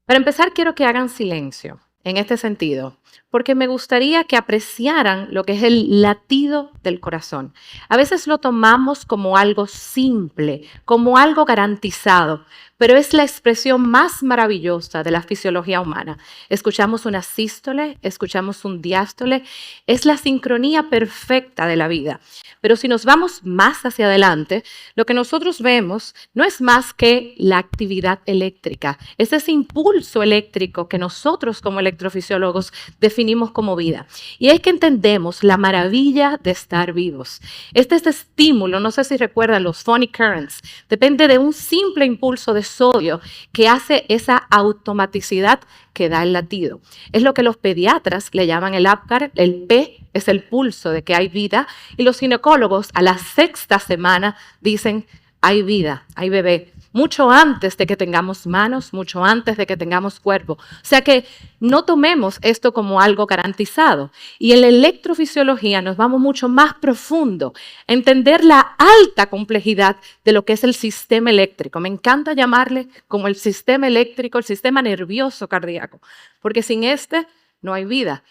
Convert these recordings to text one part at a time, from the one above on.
Para empezar, quiero que hagan silencio en este sentido, porque me gustaría que apreciaran lo que es el latido del corazón. A veces lo tomamos como algo simple, como algo garantizado, pero es la expresión más maravillosa de la fisiología humana. Escuchamos una sístole, escuchamos un diástole, es la sincronía perfecta de la vida. Pero si nos vamos más hacia adelante, lo que nosotros vemos no es más que la actividad eléctrica, es ese impulso eléctrico que nosotros como electrofisiólogos definimos como vida. Y es que entendemos la maravilla de estar vivos. Este estímulo, no sé si recuerdan los phonic currents, depende de un simple impulso de sodio que hace esa automaticidad que da el latido. Es lo que los pediatras le llaman el Apgar, el P es el pulso de que hay vida, y los ginecólogos a la sexta semana dicen, hay vida, hay bebé, mucho antes de que tengamos manos, mucho antes de que tengamos cuerpo. O sea que no tomemos esto como algo garantizado. Y en la electrofisiología nos vamos mucho más profundo, entender la alta complejidad de lo que es el sistema eléctrico. Me encanta llamarle como el sistema eléctrico, el sistema nervioso cardíaco, porque sin este no hay vida.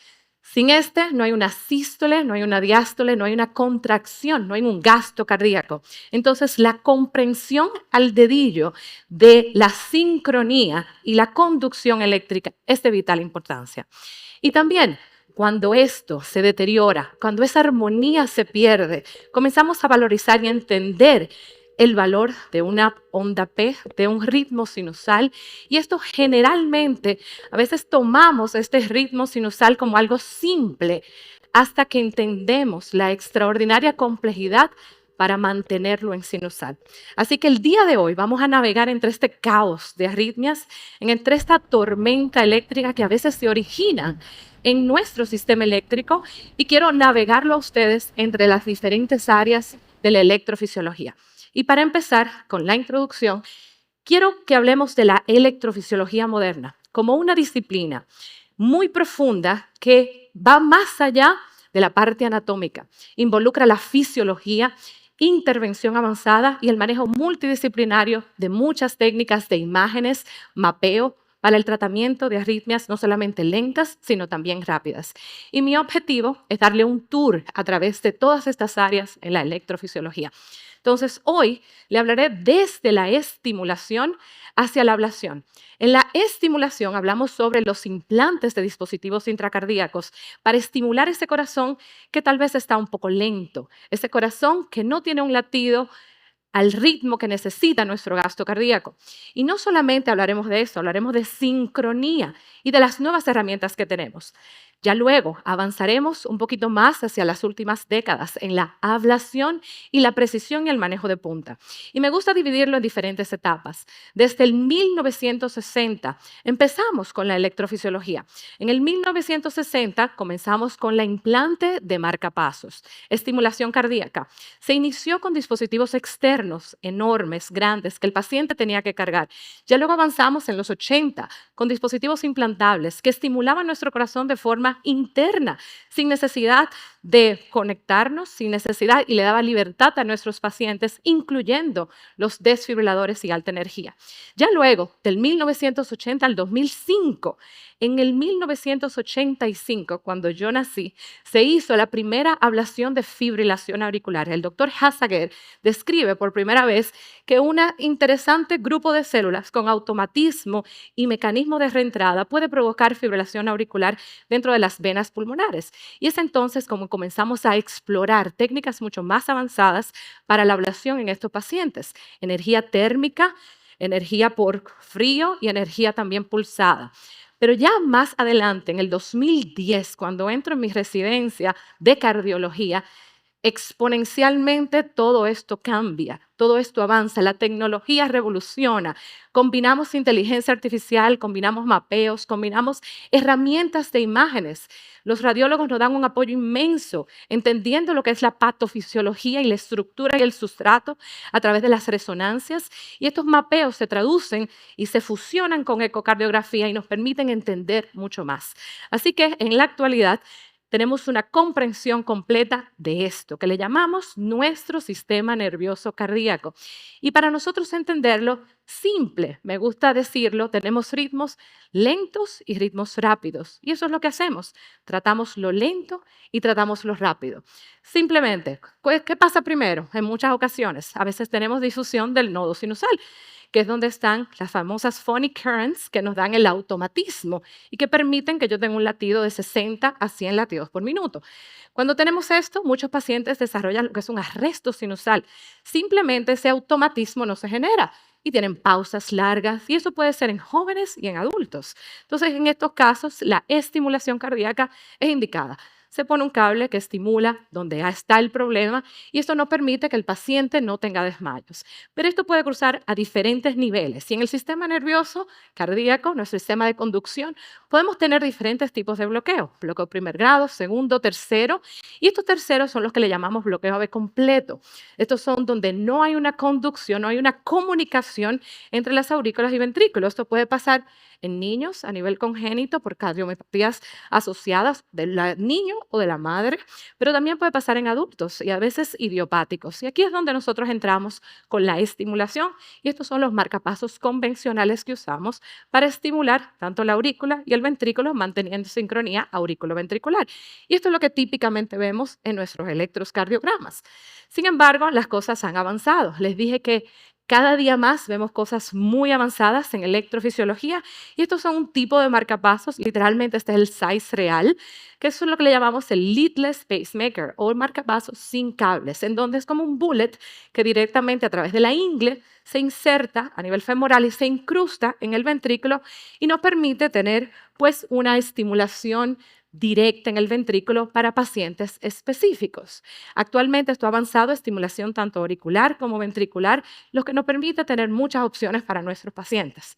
Sin este no hay una sístole, no hay una diástole, no hay una contracción, no hay un gasto cardíaco. Entonces, la comprensión al dedillo de la sincronía y la conducción eléctrica es de vital importancia. Y también, cuando esto se deteriora, cuando esa armonía se pierde, comenzamos a valorizar y a entender el valor de una onda P, de un ritmo sinusal. Y esto generalmente, a veces tomamos este ritmo sinusal como algo simple hasta que entendemos la extraordinaria complejidad para mantenerlo en sinusal. Así que el día de hoy vamos a navegar entre este caos de arritmias, entre esta tormenta eléctrica que a veces se origina en nuestro sistema eléctrico, y quiero navegarlo a ustedes entre las diferentes áreas de la electrofisiología. Y para empezar con la introducción, quiero que hablemos de la electrofisiología moderna como una disciplina muy profunda que va más allá de la parte anatómica. Involucra la fisiología, intervención avanzada y el manejo multidisciplinario de muchas técnicas de imágenes, mapeo, para el tratamiento de arritmias no solamente lentas, sino también rápidas. Y mi objetivo es darle un tour a través de todas estas áreas en la electrofisiología. Entonces, hoy le hablaré desde la estimulación hacia la ablación. En la estimulación hablamos sobre los implantes de dispositivos intracardíacos para estimular ese corazón que tal vez está un poco lento, ese corazón que no tiene un latido al ritmo que necesita nuestro gasto cardíaco. Y no solamente hablaremos de esto, hablaremos de sincronía y de las nuevas herramientas que tenemos. Ya luego avanzaremos un poquito más hacia las últimas décadas en la ablación y la precisión y el manejo de punta. Y me gusta dividirlo en diferentes etapas. Desde el 1960 empezamos con la electrofisiología. En el 1960 comenzamos con la implante de marcapasos, estimulación cardíaca. Se inició con dispositivos externos enormes, grandes, que el paciente tenía que cargar. Ya luego avanzamos en los 80 con dispositivos implantables que estimulaban nuestro corazón de forma interna, sin necesidad de conectarnos, sin necesidad, y le daba libertad a nuestros pacientes, incluyendo los desfibriladores y alta energía. Ya luego, del 1980 al 2005, en el 1985, cuando yo nací, se hizo la primera ablación de fibrilación auricular. El doctor Hassager describe por primera vez que un interesante grupo de células con automatismo y mecanismo de reentrada puede provocar fibrilación auricular dentro de las venas pulmonares. Y es entonces como comenzamos a explorar técnicas mucho más avanzadas para la ablación en estos pacientes. Energía térmica, energía por frío y energía también pulsada. Pero ya más adelante, en el 2010, cuando entro en mi residencia de cardiología, exponencialmente todo esto cambia, todo esto avanza, la tecnología revoluciona. Combinamos inteligencia artificial, combinamos mapeos, combinamos herramientas de imágenes. Los radiólogos nos dan un apoyo inmenso, entendiendo lo que es la patofisiología y la estructura y el sustrato a través de las resonancias. Y estos mapeos se traducen y se fusionan con ecocardiografía y nos permiten entender mucho más. Así que en la actualidad, tenemos una comprensión completa de esto, que le llamamos nuestro sistema nervioso cardíaco. Y para nosotros entenderlo, simple, me gusta decirlo, tenemos ritmos lentos y ritmos rápidos. Y eso es lo que hacemos. Tratamos lo lento y tratamos lo rápido. Simplemente, pues, ¿qué pasa primero? En muchas ocasiones, a veces tenemos difusión del nodo sinusal, que es donde están las famosas phonic currents que nos dan el automatismo y que permiten que yo tenga un latido de 60 a 100 latidos por minuto. Cuando tenemos esto, muchos pacientes desarrollan lo que es un arresto sinusal. Simplemente ese automatismo no se genera y tienen pausas largas y eso puede ser en jóvenes y en adultos. Entonces, en estos casos, la estimulación cardíaca es indicada. Se pone un cable que estimula donde ya está el problema y esto no permite que el paciente no tenga desmayos. Pero esto puede cruzar a diferentes niveles. Y en el sistema nervioso cardíaco, nuestro sistema de conducción, podemos tener diferentes tipos de bloqueo. Bloqueo primer grado, segundo, tercero. Y estos terceros son los que le llamamos bloqueo AB completo. Estos son donde no hay una conducción, no hay una comunicación entre las aurículas y ventrículos. Esto puede pasar en niños a nivel congénito por cardiomiopatías asociadas del niño o de la madre, pero también puede pasar en adultos y a veces idiopáticos. Y aquí es donde nosotros entramos con la estimulación y estos son los marcapasos convencionales que usamos para estimular tanto la aurícula y el ventrículo manteniendo sincronía aurículo-ventricular. Y esto es lo que típicamente vemos en nuestros electrocardiogramas. Sin embargo, las cosas han avanzado. Les dije que cada día más vemos cosas muy avanzadas en electrofisiología y estos son un tipo de marcapasos, literalmente este es el size real, que es lo que le llamamos el leadless pacemaker o el marcapasos sin cables, en donde es como un bullet que directamente a través de la ingle se inserta a nivel femoral y se incrusta en el ventrículo y nos permite tener pues una estimulación directa en el ventrículo para pacientes específicos. Actualmente esto ha avanzado, estimulación tanto auricular como ventricular, lo que nos permite tener muchas opciones para nuestros pacientes.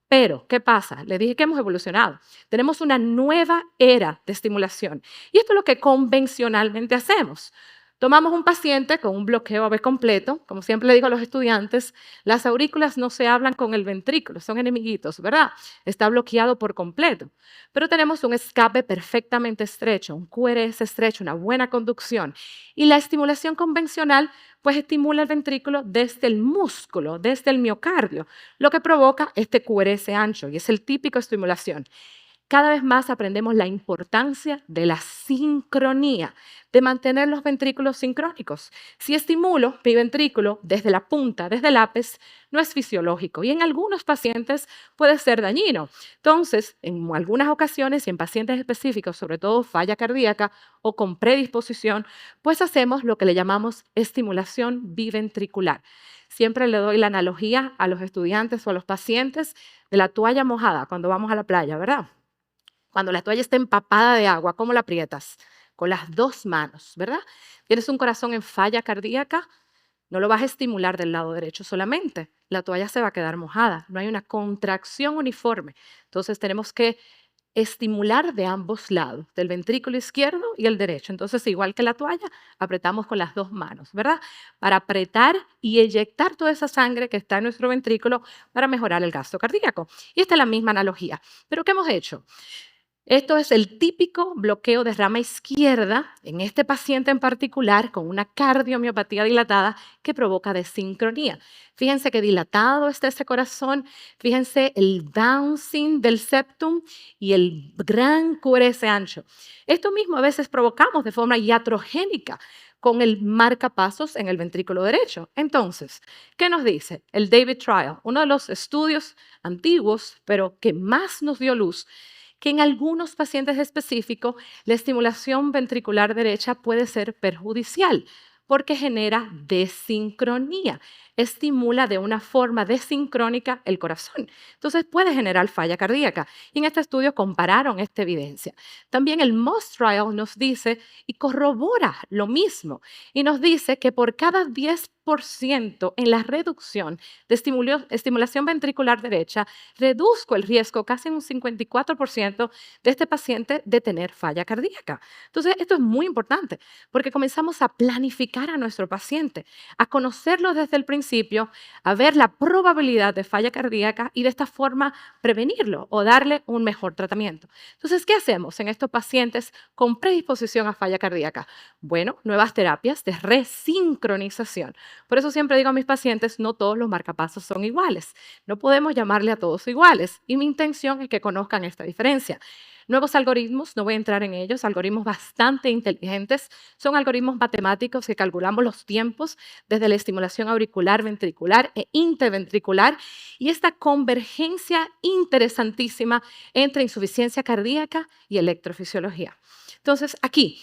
Pero, ¿qué pasa? Les dije que hemos evolucionado. Tenemos una nueva era de estimulación. Y esto es lo que convencionalmente hacemos. Tomamos un paciente con un bloqueo AB completo, como siempre le digo a los estudiantes, las aurículas no se hablan con el ventrículo, son enemiguitos, ¿verdad? Está bloqueado por completo. Pero tenemos un escape perfectamente estrecho, un QRS estrecho, una buena conducción. Y la estimulación convencional pues estimula el ventrículo desde el músculo, desde el miocardio, lo que provoca este QRS ancho y es el típico estimulación. Cada vez más aprendemos la importancia de la sincronía, de mantener los ventrículos sincrónicos. Si estimulo mi ventrículo desde la punta, desde el ápice, no es fisiológico y en algunos pacientes puede ser dañino. Entonces, en algunas ocasiones y en pacientes específicos, sobre todo falla cardíaca o con predisposición, pues hacemos lo que le llamamos estimulación biventricular. Siempre le doy la analogía a los estudiantes o a los pacientes de la toalla mojada cuando vamos a la playa, ¿verdad? Cuando la toalla está empapada de agua, ¿cómo la aprietas? Con las dos manos, ¿verdad? Tienes un corazón en falla cardíaca, no lo vas a estimular del lado derecho solamente. La toalla se va a quedar mojada. No hay una contracción uniforme. Entonces tenemos que estimular de ambos lados, del ventrículo izquierdo y el derecho. Entonces, igual que la toalla, apretamos con las dos manos, ¿verdad? Para apretar y eyectar toda esa sangre que está en nuestro ventrículo para mejorar el gasto cardíaco. Y esta es la misma analogía. ¿Pero qué hemos hecho? Esto es el típico bloqueo de rama izquierda en este paciente en particular con una cardiomiopatía dilatada que provoca desincronía. Fíjense que dilatado está ese corazón, fíjense el bouncing del septum y el gran QRS ancho. Esto mismo a veces provocamos de forma iatrogénica con el marcapasos en el ventrículo derecho. Entonces, ¿qué nos dice? El David Trial, uno de los estudios antiguos, pero que más nos dio luz, que en algunos pacientes específicos la estimulación ventricular derecha puede ser perjudicial porque genera desincronía, estimula de una forma desincrónica el corazón. Entonces puede generar falla cardíaca. Y en este estudio compararon esta evidencia. También el MOS Trial nos dice y corrobora lo mismo y nos dice que por cada 10% en la reducción de estimulación ventricular derecha, reduzco el riesgo casi en un 54% de este paciente de tener falla cardíaca. Entonces, esto es muy importante porque comenzamos a planificar a nuestro paciente, a conocerlo desde el principio principio a ver la probabilidad de falla cardíaca y de esta forma prevenirlo o darle un mejor tratamiento. Entonces, ¿qué hacemos en estos pacientes con predisposición a falla cardíaca? Bueno, nuevas terapias de resincronización. Por eso siempre digo a mis pacientes, no todos los marcapasos son iguales. No podemos llamarle a todos iguales. Y mi intención es que conozcan esta diferencia. Nuevos algoritmos, no voy a entrar en ellos, algoritmos bastante inteligentes, son algoritmos matemáticos que calculamos los tiempos desde la estimulación auricular, ventricular e interventricular y esta convergencia interesantísima entre insuficiencia cardíaca y electrofisiología. Entonces, aquí,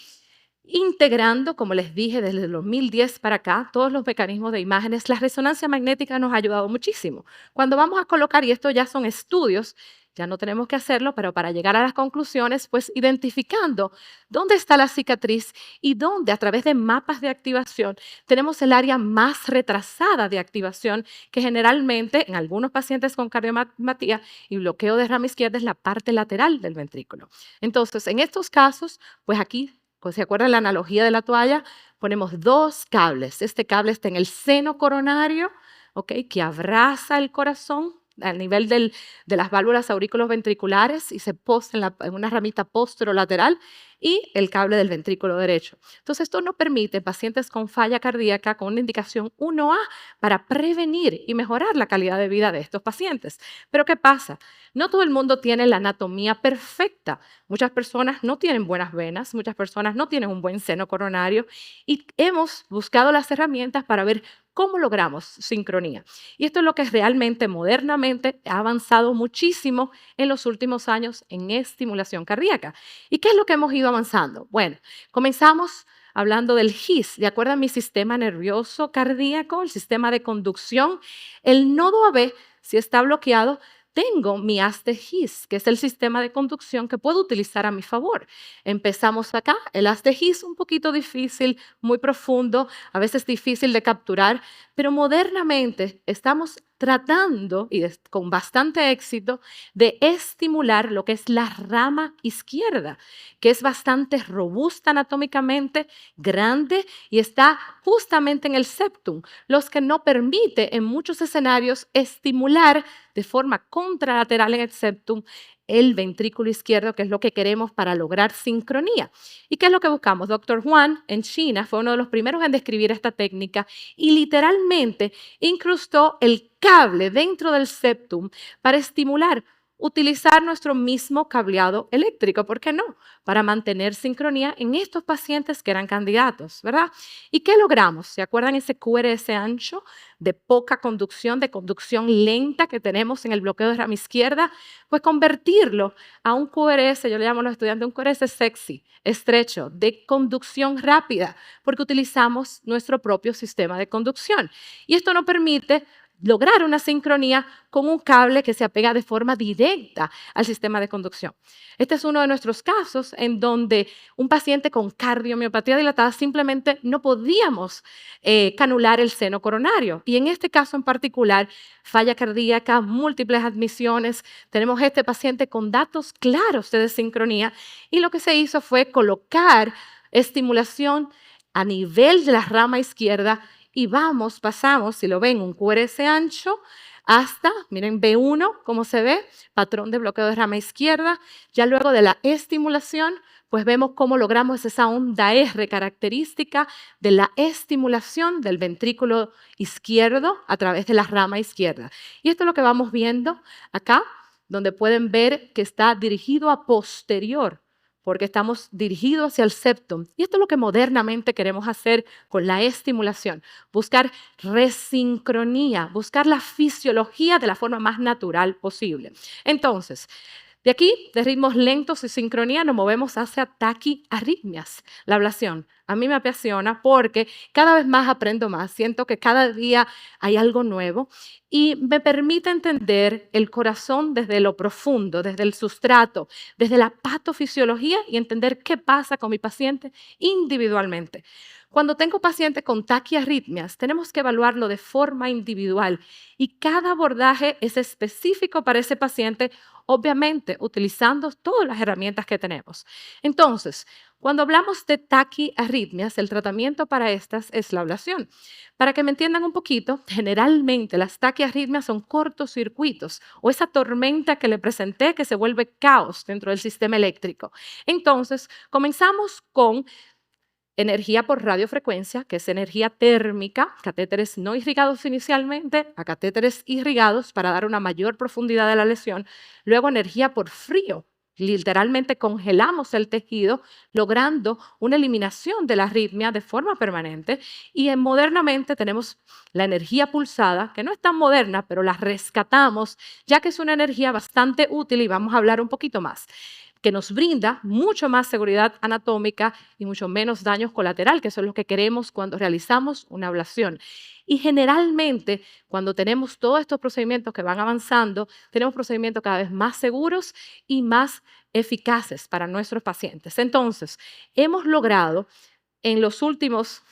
integrando, como les dije, desde el 2010 para acá, todos los mecanismos de imágenes, la resonancia magnética nos ha ayudado muchísimo. Cuando vamos a colocar, y esto ya son estudios, ya no tenemos que hacerlo, pero para llegar a las conclusiones, pues identificando dónde está la cicatriz y dónde a través de mapas de activación tenemos el área más retrasada de activación, que generalmente en algunos pacientes con cardiopatía y bloqueo de rama izquierda es la parte lateral del ventrículo. Entonces, en estos casos, pues aquí, pues, ¿se acuerdan la analogía de la toalla? Ponemos dos cables. Este cable está en el seno coronario, ¿ok?, que abraza el corazón al nivel de las válvulas aurículos ventriculares y se posa en una ramita posterolateral y el cable del ventrículo derecho. Entonces, esto nos permite pacientes con falla cardíaca con una indicación 1A para prevenir y mejorar la calidad de vida de estos pacientes. Pero ¿qué pasa? No todo el mundo tiene la anatomía perfecta. Muchas personas no tienen buenas venas, muchas personas no tienen un buen seno coronario y hemos buscado las herramientas para ver cómo logramos sincronía. Y esto es lo que realmente modernamente ha avanzado muchísimo en los últimos años en estimulación cardíaca. ¿Y qué es lo que hemos ido avanzando? Bueno, comenzamos hablando del GIS, de acuerdo a mi sistema nervioso cardíaco, el sistema de conducción, el nodo AB, si está bloqueado, tengo mi haz de His, que es el sistema de conducción que puedo utilizar a mi favor. Empezamos acá, el haz de His un poquito difícil, muy profundo, a veces difícil de capturar, pero modernamente estamos tratando, y con bastante éxito, de estimular lo que es la rama izquierda, que es bastante robusta anatómicamente, grande y está justamente en el septum, los que no permite en muchos escenarios estimular de forma contralateral en el septum el ventrículo izquierdo, que es lo que queremos para lograr sincronía. ¿Y qué es lo que buscamos? Doctor Juan en China fue uno de los primeros en describir esta técnica y literalmente incrustó el cable dentro del septum para estimular, utilizar nuestro mismo cableado eléctrico, ¿por qué no? Para mantener sincronía en estos pacientes que eran candidatos, ¿verdad? ¿Y qué logramos? ¿Se acuerdan ese QRS ancho de poca conducción, de conducción lenta que tenemos en el bloqueo de rama izquierda? Pues convertirlo a un QRS, yo le llamo a los estudiantes un QRS sexy, estrecho, de conducción rápida, porque utilizamos nuestro propio sistema de conducción. Y esto nos permite lograr una sincronía con un cable que se apega de forma directa al sistema de conducción. Este es uno de nuestros casos en donde un paciente con cardiomiopatía dilatada simplemente no podíamos canular el seno coronario. Y en este caso en particular, falla cardíaca, múltiples admisiones, tenemos este paciente con datos claros de desincronía y lo que se hizo fue colocar estimulación a nivel de la rama izquierda y pasamos, si lo ven, un QRS ancho hasta, miren, B1, como se ve, patrón de bloqueo de rama izquierda. Ya luego de la estimulación, pues vemos cómo logramos esa onda R característica de la estimulación del ventrículo izquierdo a través de la rama izquierda. Y esto es lo que vamos viendo acá, donde pueden ver que está dirigido a posterior, porque estamos dirigidos hacia el septum. Y esto es lo que modernamente queremos hacer con la estimulación, buscar resincronía, buscar la fisiología de la forma más natural posible. Entonces, de aquí, de ritmos lentos y sincronía, nos movemos hacia taquiarritmias, la ablación. A mí me apasiona porque cada vez más aprendo más, siento que cada día hay algo nuevo y me permite entender el corazón desde lo profundo, desde el sustrato, desde la patofisiología y entender qué pasa con mi paciente individualmente. Cuando tengo pacientes con taquiarritmias, tenemos que evaluarlo de forma individual y cada abordaje es específico para ese paciente obviamente utilizando todas las herramientas que tenemos. Entonces, cuando hablamos de taquiarritmias, el tratamiento para estas es la ablación. Para que me entiendan un poquito, generalmente las taquiarritmias son cortocircuitos o esa tormenta que le presenté que se vuelve caos dentro del sistema eléctrico. Entonces, comenzamos con energía por radiofrecuencia, que es energía térmica, catéteres no irrigados inicialmente a catéteres irrigados para dar una mayor profundidad de la lesión. Luego energía por frío. Literalmente congelamos el tejido, logrando una eliminación de la arritmia de forma permanente. Y modernamente tenemos la energía pulsada, que no es tan moderna, pero la rescatamos, ya que es una energía bastante útil y vamos a hablar un poquito más, que nos brinda mucho más seguridad anatómica y mucho menos daños colateral, que eso es lo que queremos cuando realizamos una ablación. Y generalmente, cuando tenemos todos estos procedimientos que van avanzando, tenemos procedimientos cada vez más seguros y más eficaces para nuestros pacientes. Entonces, hemos logrado en los últimos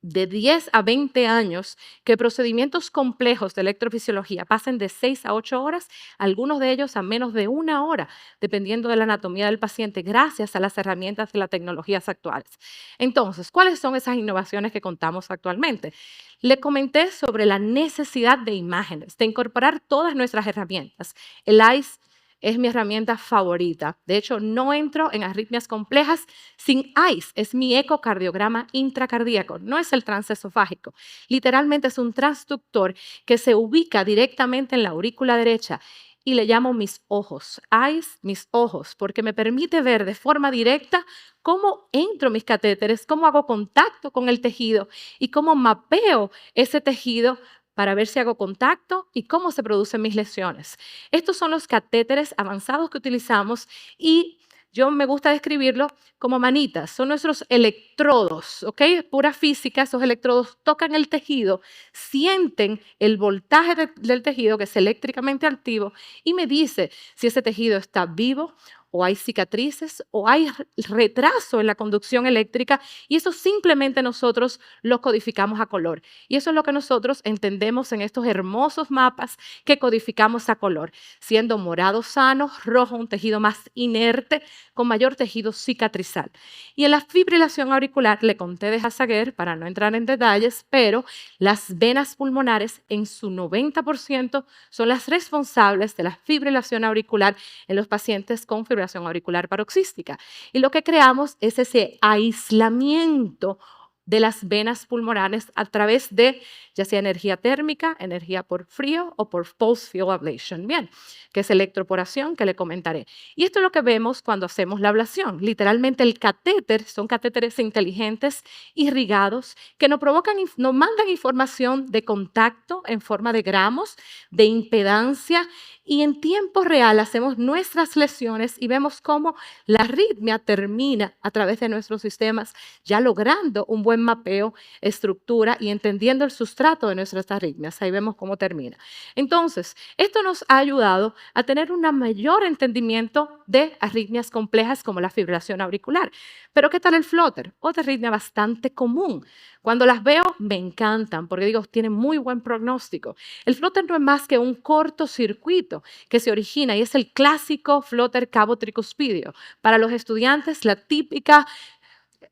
de 10 a 20 años que procedimientos complejos de electrofisiología pasen de 6 a 8 horas, algunos de ellos a menos de 1 hora, dependiendo de la anatomía del paciente, gracias a las herramientas de las tecnologías actuales. Entonces, ¿cuáles son esas innovaciones que contamos actualmente? Le comenté sobre la necesidad de imágenes, de incorporar todas nuestras herramientas. El ICE es mi herramienta favorita. De hecho, no entro en arritmias complejas sin ICE. Es mi ecocardiograma intracardíaco, no es el transesofágico. Literalmente es un transductor que se ubica directamente en la aurícula derecha y le llamo mis ojos. ICE, mis ojos, porque me permite ver de forma directa cómo entro mis catéteres, cómo hago contacto con el tejido y cómo mapeo ese tejido para ver si hago contacto y cómo se producen mis lesiones. Estos son los catéteres avanzados que utilizamos y yo me gusta describirlo como manitas. Son nuestros electrodos, ¿ok? Es pura física, esos electrodos tocan el tejido, sienten el voltaje del tejido, que es eléctricamente activo, y me dice si ese tejido está vivo o hay cicatrices o hay retraso en la conducción eléctrica, y eso simplemente nosotros lo codificamos a color. Y eso es lo que nosotros entendemos en estos hermosos mapas que codificamos a color, siendo morado sano, rojo un tejido más inerte, con mayor tejido cicatrizal. Y en la fibrilación auricular, le conté de Hassager para no entrar en detalles, pero las venas pulmonares en su 90% son las responsables de la fibrilación auricular en los pacientes con fibrilación auricular paroxística. Y lo que creamos es ese aislamiento de las venas pulmonares a través de ya sea energía térmica, energía por frío o por pulse field ablation, bien, que es electroporación que le comentaré. Y esto es lo que vemos cuando hacemos la ablación. Literalmente el catéter, son catéteres inteligentes irrigados que nos provocan, nos mandan información de contacto en forma de gramos, de impedancia, y en tiempo real hacemos nuestras lesiones y vemos cómo la arritmia termina a través de nuestros sistemas, ya logrando un buen mapeo, estructura y entendiendo el sustrato de nuestras arritmias. Ahí vemos cómo termina. Entonces, esto nos ha ayudado a tener un mayor entendimiento de arritmias complejas como la fibrilación auricular. Pero ¿qué tal el flutter? Otra arritmia bastante común. Cuando las veo, me encantan porque digo, tienen muy buen pronóstico. El flutter no es más que un cortocircuito que se origina y es el clásico flutter cabo tricuspidio. Para los estudiantes, la típica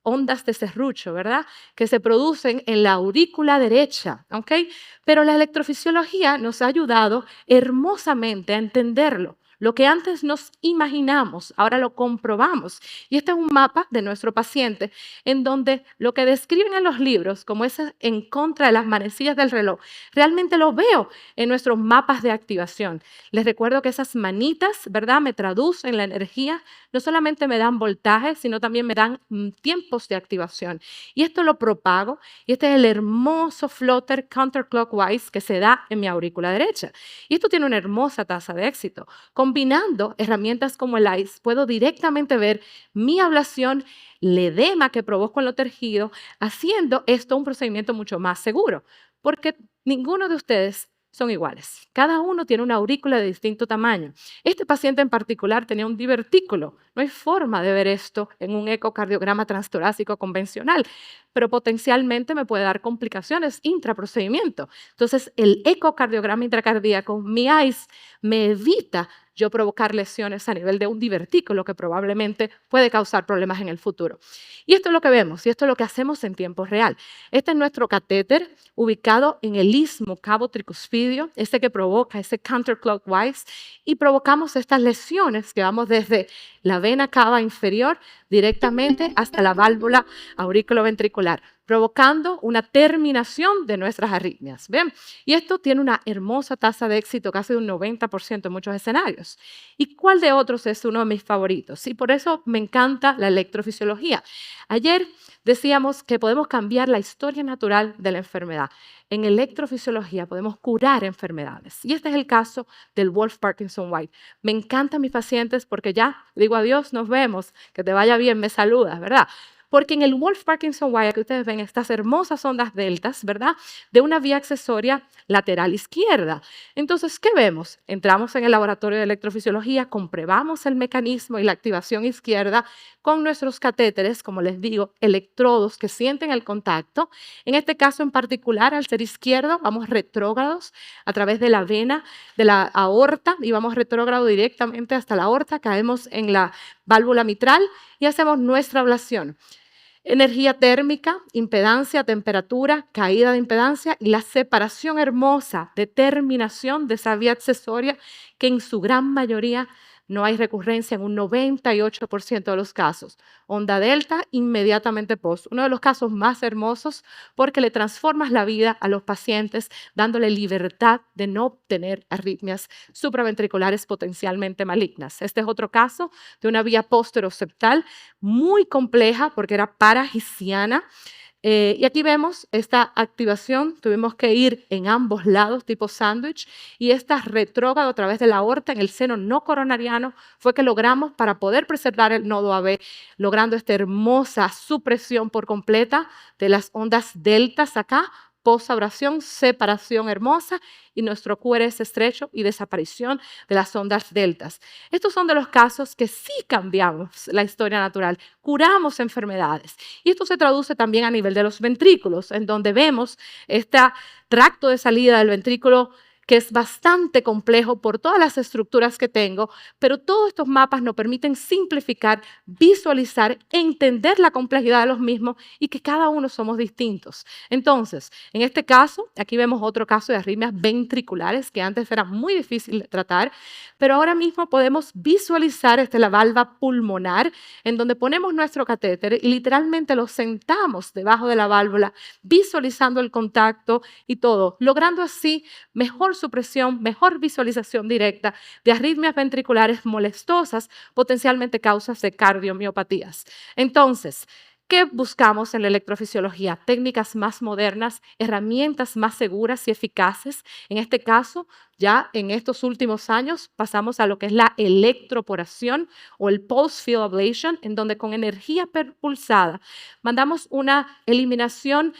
ondas de serrucho, ¿verdad? Que se producen en la aurícula derecha, ¿ok? Pero la electrofisiología nos ha ayudado hermosamente a entenderlo. Lo que antes nos imaginamos, ahora lo comprobamos. Y este es un mapa de nuestro paciente en donde lo que describen en los libros, como es en contra de las manecillas del reloj, realmente lo veo en nuestros mapas de activación. Les recuerdo que esas manitas, ¿verdad? Me traducen la energía, no solamente me dan voltaje, sino también me dan tiempos de activación. Y esto lo propago, y este es el hermoso flutter counterclockwise que se da en mi aurícula derecha. Y esto tiene una hermosa tasa de éxito. Combinando herramientas como el ICE, puedo directamente ver mi ablación, el edema que provoco en lo tejido, haciendo esto un procedimiento mucho más seguro, porque ninguno de ustedes son iguales. Cada uno tiene una aurícula de distinto tamaño. Este paciente en particular tenía un divertículo. No hay forma de ver esto en un ecocardiograma transtorácico convencional, pero potencialmente me puede dar complicaciones intraprocedimiento. Entonces, el ecocardiograma intracardíaco, mi ICE, me evita yo provocar lesiones a nivel de un divertículo que probablemente puede causar problemas en el futuro. Y esto es lo que vemos y esto es lo que hacemos en tiempo real. Este es nuestro catéter ubicado en el istmo cabo tricuspidio, este que provoca ese counterclockwise, y provocamos estas lesiones que vamos desde la vena cava inferior directamente hasta la válvula auriculoventricular, provocando una terminación de nuestras arritmias. ¿Ven? Y esto tiene una hermosa tasa de éxito, casi de un 90% en muchos escenarios. ¿Y cuál de otros es uno de mis favoritos? Y por eso me encanta la electrofisiología. Ayer decíamos que podemos cambiar la historia natural de la enfermedad. En electrofisiología podemos curar enfermedades. Y este es el caso del Wolff Parkinson White. Me encantan mis pacientes porque ya digo adiós, nos vemos, que te vaya bien, me saludas, ¿verdad? Porque en el Wolff Parkinson White, que ustedes ven estas hermosas ondas deltas, ¿verdad? De una vía accesoria lateral izquierda. Entonces, ¿qué vemos? Entramos en el laboratorio de electrofisiología, comprobamos el mecanismo y la activación izquierda con nuestros catéteres, como les digo, electrodos que sienten el contacto. En este caso en particular, al ser izquierdo, vamos retrógrados a través de la vena de la aorta y vamos retrógrado directamente hasta la aorta, caemos en la válvula mitral y hacemos nuestra ablación. Energía térmica, impedancia, temperatura, caída de impedancia y la separación hermosa, determinación de esa vía accesoria que en su gran mayoría no hay recurrencia en un 98% de los casos. Onda delta inmediatamente post. Uno de los casos más hermosos porque le transformas la vida a los pacientes dándole libertad de no obtener arritmias supraventriculares potencialmente malignas. Este es otro caso de una vía posteroseptal muy compleja porque era paragiciana. Y aquí vemos esta activación, tuvimos que ir en ambos lados, tipo sándwich, y esta retrógrado a través de la aorta en el seno no coronariano fue que logramos para poder preservar el nodo AB, logrando esta hermosa supresión por completa de las ondas deltas acá, posabrasión, separación hermosa y nuestro QRS estrecho y desaparición de las ondas deltas. Estos son de los casos que sí cambiamos la historia natural, curamos enfermedades. Y esto se traduce también a nivel de los ventrículos, en donde vemos este tracto de salida del ventrículo que es bastante complejo por todas las estructuras que tengo, pero todos estos mapas nos permiten simplificar, visualizar, entender la complejidad de los mismos y que cada uno somos distintos. Entonces, en este caso, aquí vemos otro caso de arritmias ventriculares que antes era muy difícil de tratar, pero ahora mismo podemos visualizar la valva pulmonar en donde ponemos nuestro catéter y literalmente lo sentamos debajo de la válvula, visualizando el contacto y todo, logrando así mejor supresión, mejor visualización directa de arritmias ventriculares molestosas, potencialmente causas de cardiomiopatías. Entonces, ¿qué buscamos en la electrofisiología? Técnicas más modernas, herramientas más seguras y eficaces. En este caso, ya en estos últimos años pasamos a lo que es la electroporación o el pulse field ablation, en donde con energía pulsada mandamos una eliminación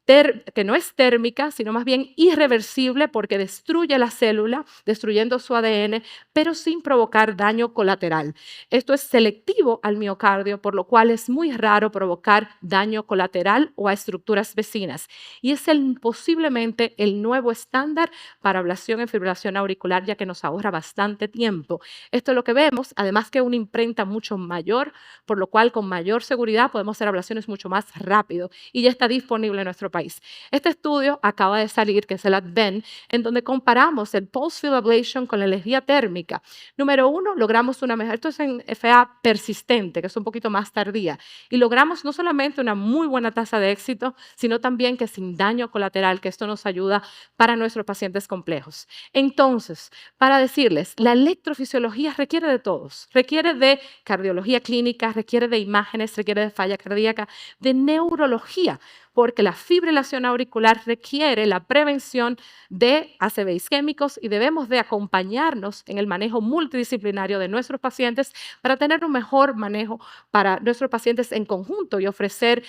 que no es térmica, sino más bien irreversible porque destruye la célula, destruyendo su ADN, pero sin provocar daño colateral. Esto es selectivo al miocardio, por lo cual es muy raro provocar daño colateral o a estructuras vecinas. Y es posiblemente el nuevo estándar para ablación en fibrilación auricular, ya que nos ahorra bastante tiempo. Esto es lo que vemos, además que una imprenta mucho mayor, por lo cual con mayor seguridad podemos hacer ablaciones mucho más rápido y ya está disponible en nuestro país. Este estudio acaba de salir, que es el ADVENT, en donde comparamos el pulse field ablation con la energía térmica. Número uno, logramos una mejor, esto es en FA persistente, que es un poquito más tardía, y logramos no solamente una muy buena tasa de éxito, sino también que sin daño colateral, que esto nos ayuda para nuestros pacientes complejos. Entonces, para decirles, la electrofisiología requiere de todos, requiere de cardiología clínica, requiere de imágenes, requiere de falla cardíaca, de neurología, porque la fibrilación auricular requiere la prevención de ACV isquémicos y debemos de acompañarnos en el manejo multidisciplinario de nuestros pacientes para tener un mejor manejo para nuestros pacientes en conjunto y ofrecer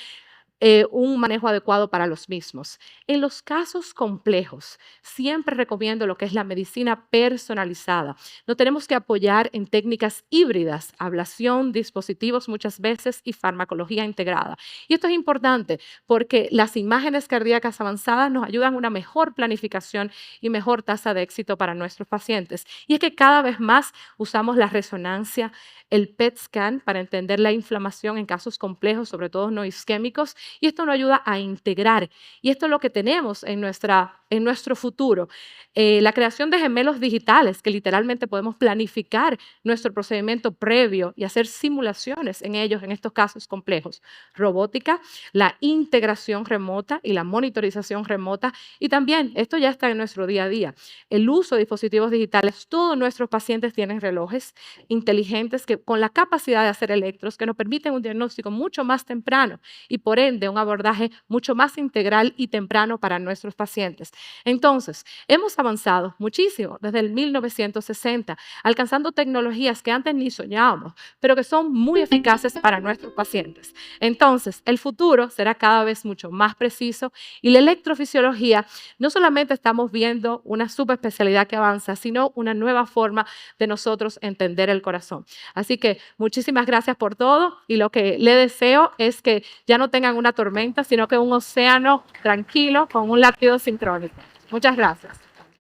un manejo adecuado para los mismos. En los casos complejos, siempre recomiendo lo que es la medicina personalizada. Nos tenemos que apoyar en técnicas híbridas, ablación, dispositivos muchas veces y farmacología integrada. Y esto es importante porque las imágenes cardíacas avanzadas nos ayudan a una mejor planificación y mejor tasa de éxito para nuestros pacientes. Y es que cada vez más usamos la resonancia, el PET scan para entender la inflamación en casos complejos, sobre todo no isquémicos, y esto nos ayuda a integrar. Y esto es lo que tenemos en nuestro futuro. La creación de gemelos digitales, que literalmente podemos planificar nuestro procedimiento previo y hacer simulaciones en ellos, en estos casos complejos. Robótica, la integración remota y la monitorización remota. Y también, esto ya está en nuestro día a día, el uso de dispositivos digitales. Todos nuestros pacientes tienen relojes inteligentes que, con la capacidad de hacer electros que nos permiten un diagnóstico mucho más temprano y por ende un abordaje mucho más integral y temprano para nuestros pacientes. Entonces, hemos avanzado muchísimo desde el 1960, alcanzando tecnologías que antes ni soñábamos, pero que son muy eficaces para nuestros pacientes. Entonces, el futuro será cada vez mucho más preciso y la electrofisiología no solamente estamos viendo una subespecialidad que avanza, sino una nueva forma de nosotros entender el corazón. Así que muchísimas gracias por todo y lo que le deseo es que ya no tengan una tormenta, sino que un océano tranquilo con un latido sincrónico. Muchas gracias.